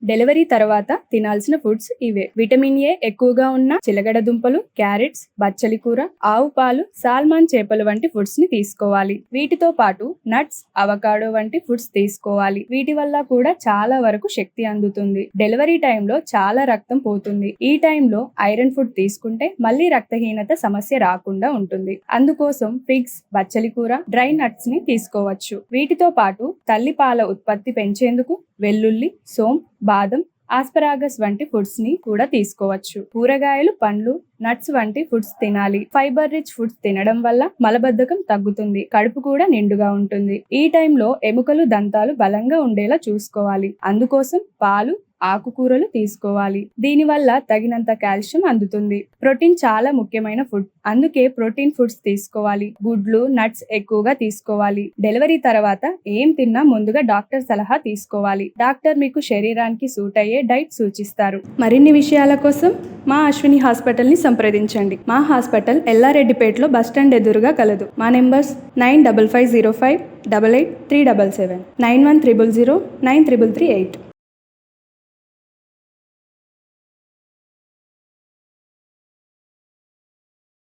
Delivery తర్వాత తినాల్సిన foods ఇవే. Vitamin A ఎక్కువగా ఉన్న చిలగడ దుంపలు, క్యారెట్స్, బచ్చలి కూర, ఆవు పాలు, సాల్మాన్ చేపలు వంటి ఫుడ్స్ ని తీసుకోవాలి. వీటితో పాటు నట్స్, అవకాడో వంటి ఫుడ్స్ తీసుకోవాలి. వీటి వల్ల కూడా చాలా వరకు శక్తి అందుతుంది. డెలివరీ టైంలో చాలా రక్తం పోతుంది. ఈ టైంలో ఐరన్ ఫుడ్ తీసుకుంటే మళ్ళీ రక్తహీనత సమస్య రాకుండా ఉంటుంది. అందుకోసం ఫిగ్స్, బచ్చలి కూర, డ్రై నట్స్ ని తీసుకోవచ్చు. వీటితో పాటు తల్లి పాల ఉత్పత్తి పెంచేందుకు వెల్లుల్లి, సోంపు, బాదం, ఆస్పరాగస్ వంటి ఫుడ్స్ ని కూడా తీసుకోవచ్చు. కూరగాయలు, పండ్లు, నట్స్ వంటి ఫుడ్స్ తినాలి. ఫైబర్ రిచ్ ఫుడ్స్ తినడం వల్ల మలబద్ధకం తగ్గుతుంది. కడుపు కూడా నిండుగా ఉంటుంది. ఈ టైంలో ఎముకలు, దంతాలు బలంగా ఉండేలా చూసుకోవాలి. అందుకోసం పాలు, ఆకుకూరలు తీసుకోవాలి. దీనివల్ల తగినంత కాల్షియం అందుతుంది. ప్రోటీన్ చాలా ముఖ్యమైన ఫుడ్, అందుకే ప్రోటీన్ ఫుడ్స్ తీసుకోవాలి. గుడ్లు, నట్స్ ఎక్కువగా తీసుకోవాలి. డెలివరీ తర్వాత ఏం తిన్నా ముందుగా డాక్టర్ సలహా తీసుకోవాలి. డాక్టర్ మీకు శరీరానికి సూట్ అయ్యే డైట్ సూచిస్తారు. మరిన్ని విషయాల కోసం మా అశ్విని హాస్పిటల్ ని సంప్రదించండి. మా హాస్పిటల్ ఎల్లారెడ్డిపేటలో బస్టాండ్ ఎదురుగా కలదు. మా నెంబర్స్ 9550588377, 9100093338.